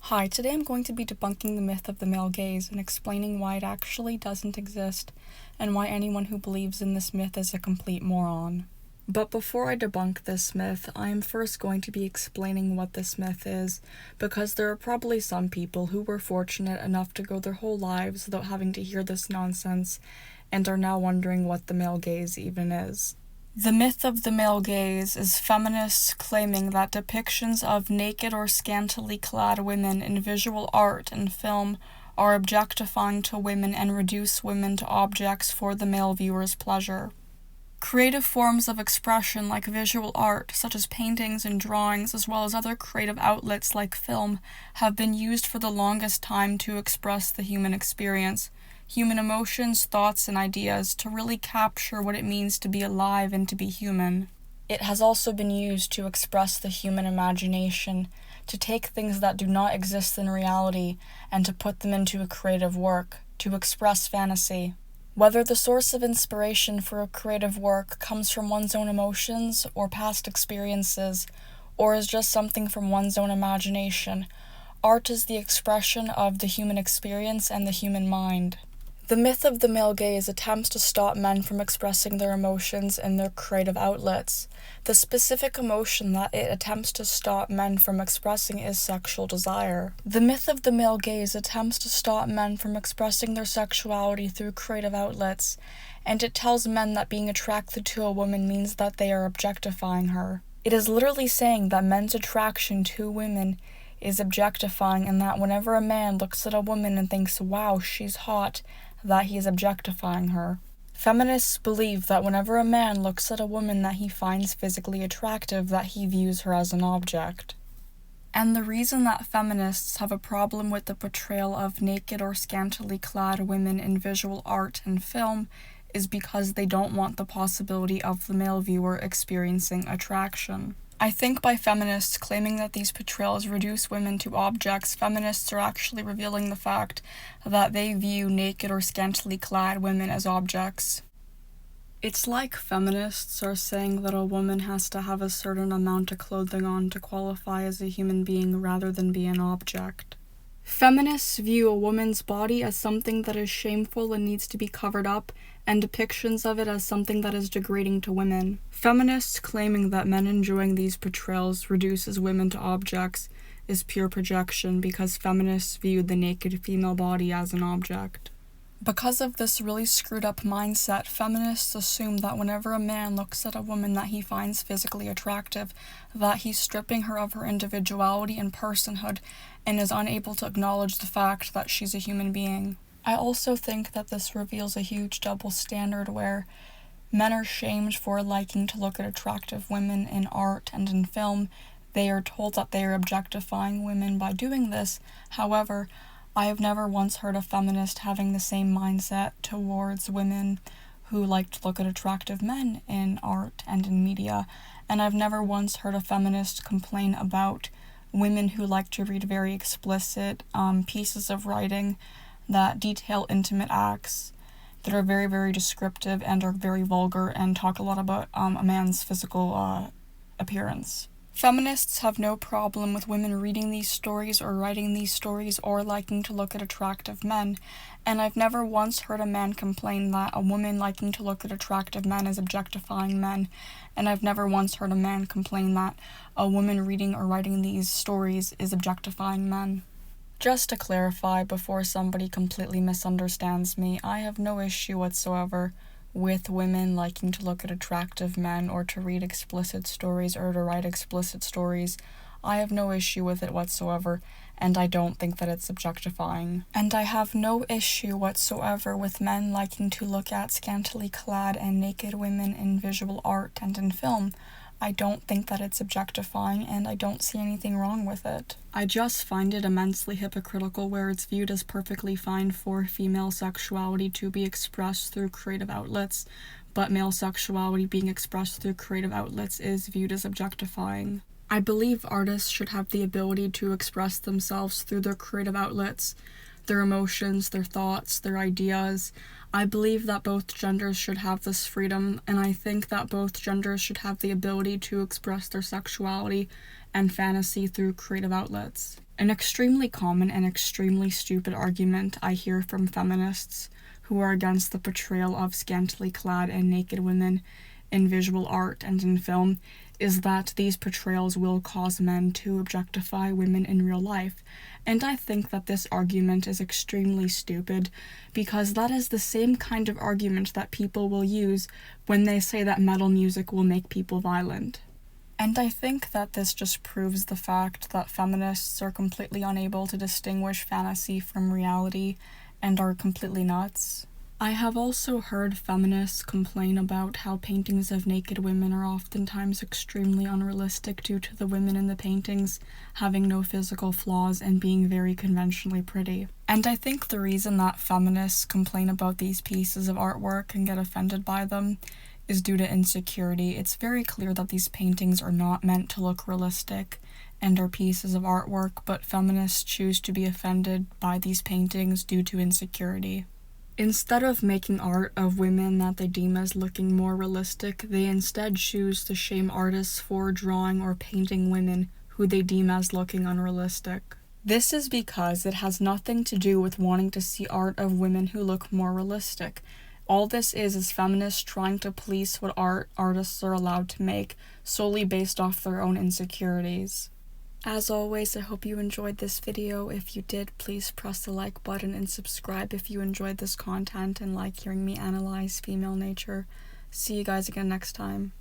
Hi, today I'm going to be debunking the myth of the male gaze and explaining why it actually doesn't exist and why anyone who believes in this myth is a complete moron. But before I debunk this myth, I am first going to be explaining what this myth is, because there are probably some people who were fortunate enough to go their whole lives without having to hear this nonsense and are now wondering what the male gaze even is. The myth of the male gaze is feminists claiming that depictions of naked or scantily clad women in visual art and film are objectifying to women and reduce women to objects for the male viewer's pleasure. Creative forms of expression like visual art, such as paintings and drawings, as well as other creative outlets like film, have been used for the longest time to express the human experience, human emotions, thoughts, and ideas, to really capture what it means to be alive and to be human. It has also been used to express the human imagination, to take things that do not exist in reality and to put them into a creative work, to express fantasy. Whether the source of inspiration for a creative work comes from one's own emotions or past experiences, or is just something from one's own imagination, art is the expression of the human experience and the human mind. The myth of the male gaze attempts to stop men from expressing their emotions in their creative outlets. The specific emotion that it attempts to stop men from expressing is sexual desire. The myth of the male gaze attempts to stop men from expressing their sexuality through creative outlets, and it tells men that being attracted to a woman means that they are objectifying her. It is literally saying that men's attraction to women is objectifying, and that whenever a man looks at a woman and thinks, wow, she's hot, that he is objectifying her. Feminists believe that whenever a man looks at a woman that he finds physically attractive, that he views her as an object. And the reason that feminists have a problem with the portrayal of naked or scantily clad women in visual art and film is because they don't want the possibility of the male viewer experiencing attraction. I think by feminists claiming that these portrayals reduce women to objects, feminists are actually revealing the fact that they view naked or scantily clad women as objects. It's like feminists are saying that a woman has to have a certain amount of clothing on to qualify as a human being rather than be an object. Feminists view a woman's body as something that is shameful and needs to be covered up, and depictions of it as something that is degrading to women. Feminists claiming that men enjoying these portrayals reduces women to objects is pure projection, because feminists view the naked female body as an object. Because of this really screwed up mindset, feminists assume that whenever a man looks at a woman that he finds physically attractive, that he's stripping her of her individuality and personhood and is unable to acknowledge the fact that she's a human being. I also think that this reveals a huge double standard where men are shamed for liking to look at attractive women in art and in film. They are told that they are objectifying women by doing this. However, I have never once heard a feminist having the same mindset towards women who like to look at attractive men in art and in media, and I've never once heard a feminist complain about women who like to read very explicit pieces of writing that detail intimate acts that are very, very descriptive and are very vulgar and talk a lot about a man's physical appearance. Feminists have no problem with women reading these stories or writing these stories or liking to look at attractive men, and I've never once heard a man complain that a woman liking to look at attractive men is objectifying men, and I've never once heard a man complain that a woman reading or writing these stories is objectifying men. Just to clarify, before somebody completely misunderstands me, I have no issue whatsoever with women liking to look at attractive men or to read explicit stories or to write explicit stories. I have no issue with it whatsoever, and I don't think that it's objectifying. And I have no issue whatsoever with men liking to look at scantily clad and naked women in visual art and in film. I don't think that it's objectifying, and I don't see anything wrong with it. I just find it immensely hypocritical where it's viewed as perfectly fine for female sexuality to be expressed through creative outlets, but male sexuality being expressed through creative outlets is viewed as objectifying. I believe artists should have the ability to express themselves through their creative outlets. their emotions, their thoughts, their ideas. I believe that both genders should have this freedom, and I think that both genders should have the ability to express their sexuality and fantasy through creative outlets. An extremely common and extremely stupid argument I hear from feminists who are against the portrayal of scantily clad and naked women in visual art and in film is that these portrayals will cause men to objectify women in real life. And I think that this argument is extremely stupid, because that is the same kind of argument that people will use when they say that metal music will make people violent. And I think that this just proves the fact that feminists are completely unable to distinguish fantasy from reality and are completely nuts. I have also heard feminists complain about how paintings of naked women are oftentimes extremely unrealistic due to the women in the paintings having no physical flaws and being very conventionally pretty. And I think the reason that feminists complain about these pieces of artwork and get offended by them is due to insecurity. It's very clear that these paintings are not meant to look realistic and are pieces of artwork, but feminists choose to be offended by these paintings due to insecurity. Instead of making art of women that they deem as looking more realistic, they instead choose to shame artists for drawing or painting women who they deem as looking unrealistic. This is because it has nothing to do with wanting to see art of women who look more realistic. All this is feminists trying to police what art artists are allowed to make, solely based off their own insecurities. As always, I hope you enjoyed this video. If you did, please press the like button and subscribe if you enjoyed this content and like hearing me analyze female nature. See you guys again next time.